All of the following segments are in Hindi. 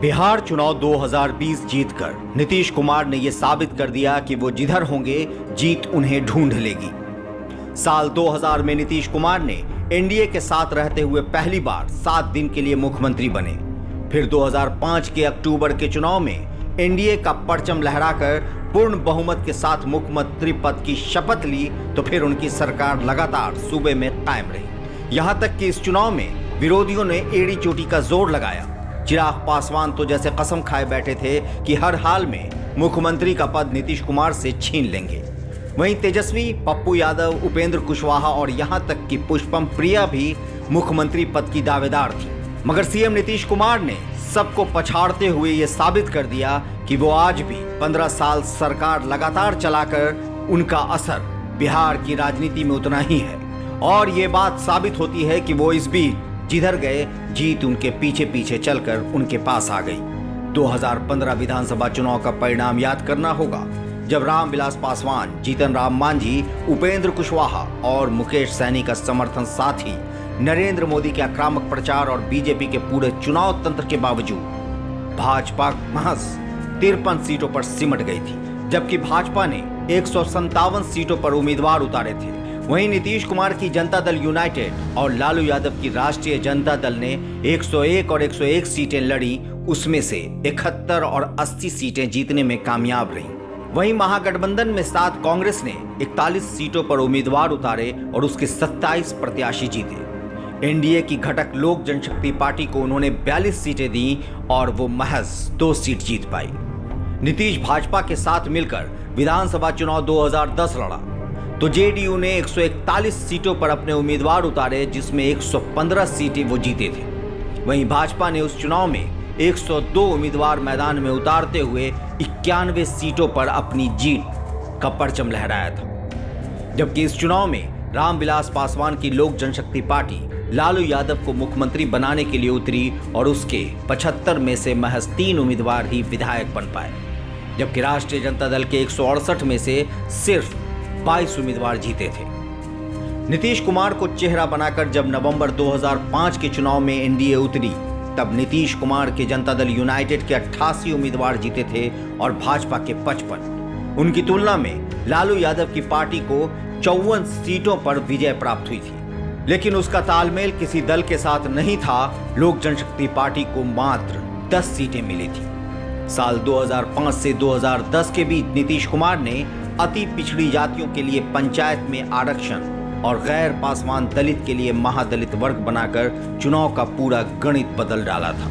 बिहार चुनाव 2020 जीतकर नीतीश कुमार ने यह साबित कर दिया कि वो जिधर होंगे जीत उन्हें ढूंढ लेगी। साल 2000 में नीतीश कुमार ने एनडीए के साथ रहते हुए पहली बार 7 दिन के लिए मुख्यमंत्री बने। फिर 2005 के अक्टूबर के चुनाव में एनडीए का परचम लहराकर पूर्ण बहुमत के साथ मुख्यमंत्री पद की शपथ ली तो फिर उनकी सरकार लगातार सूबे में कायम रही। यहां तक कि इस चुनाव में विरोधियों ने एड़ी चोटी का जोर लगाया। चिराग पासवान तो जैसे कसम खाए बैठे थे कि हर हाल में मुख्यमंत्री का पद नीतीश कुमार से छीन लेंगे। वहीं तेजस्वी, पप्पू यादव, उपेंद्र कुशवाहा और यहां तक कि पुष्पम प्रिया भी मुख्यमंत्री पद की दावेदार थी। मगर सीएम नीतीश कुमार ने सबको पछाड़ते हुए ये साबित कर दिया कि वो आज भी 15 साल सरकार लगातार चलाकर उनका असर बिहार की राजनीति में उतना ही है। और ये बात साबित होती है कि वो इस बीच जिधर गए जीत उनके पीछे पीछे चलकर उनके पास आ गई। 2015 विधानसभा चुनाव का परिणाम याद करना होगा, जब रामविलास पासवान, जीतन राम मांझी, उपेंद्र कुशवाहा और मुकेश सहनी का समर्थन साथ ही नरेंद्र मोदी के आक्रामक प्रचार और बीजेपी के पूरे चुनाव तंत्र के बावजूद भाजपा महज 53 सीटों पर सिमट गई थी, जबकि भाजपा ने 157 सीटों पर उम्मीदवार उतारे थे। वहीं नीतीश कुमार की जनता दल यूनाइटेड और लालू यादव की राष्ट्रीय जनता दल ने 101 और 101 सीटें लड़ी, उसमें से 71 और 80 सीटें जीतने में कामयाब रहीं। वहीं महागठबंधन में साथ कांग्रेस ने 41 सीटों पर उम्मीदवार उतारे और उसके 27 प्रत्याशी जीते। एनडीए की घटक लोक जनशक्ति पार्टी को उन्होंने 42 सीटें दी और वो महज 2 सीट जीत पाई। नीतीश भाजपा के साथ मिलकर विधानसभा चुनाव 2010 लड़ा तो जेडीयू ने 141 सीटों पर अपने उम्मीदवार उतारे, जिसमें 115 सीटें वो जीते थे। वहीं भाजपा ने उस चुनाव में 102 उम्मीदवार मैदान में उतारते हुए 91 सीटों पर अपनी जीत का परचम लहराया था। जबकि इस चुनाव में रामविलास पासवान की लोक जनशक्ति पार्टी लालू यादव को मुख्यमंत्री बनाने के लिए उतरी और उसके 75 में से महज 3 उम्मीदवार ही विधायक बन पाए, जबकि राष्ट्रीय जनता दल के 168 में से सिर्फ 22 उम्मीदवार जीते थे। नीतीश कुमार को चेहरा बनाकर जब नवंबर 2005 के चुनाव में एनडीए उतरी, तब नीतीश कुमार के जनता दल यूनाइटेड के 88 उम्मीदवार जीते थे और भाजपा के 55। उनकी तुलना में लालू यादव की पार्टी को 54 सीटों पर विजय प्राप्त हुई थी, लेकिन उसका तालमेल किसी दल के साथ नहीं था। लोक जनशक्ति पार्टी को मात्र 10 सीटें मिली थी। साल 2005 से 2010 के बीच नीतीश कुमार ने अति पिछड़ी जातियों के लिए पंचायत में आरक्षण और गैर पासवान दलित के लिए महादलित वर्ग बनाकर चुनाव का पूरा गणित बदल डाला था।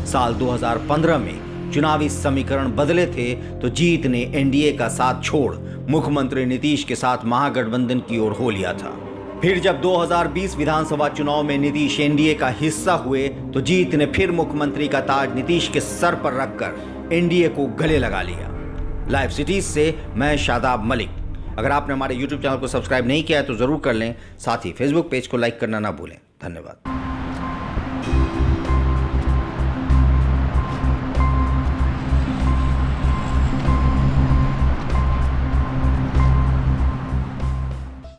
साल 2015 में चुनावी समीकरण बदले थे तो जीत ने एनडीए का साथ छोड़ मुख्यमंत्री नीतीश के साथ महागठबंधन की ओर हो लिया था। फिर जब 2020 विधानसभा चुनाव में नीतीश एनडीए का हिस्सा हुए तो जीत ने फिर मुख्यमंत्री का ताज नीतीश के सर पर रखकर एनडीए को गले लगा लिया। लाइव सिटीज से मैं शादाब मलिक। अगर आपने हमारे YouTube चैनल को सब्सक्राइब नहीं किया है तो जरूर कर लें, साथ ही Facebook पेज को लाइक करना ना भूलें। धन्यवाद।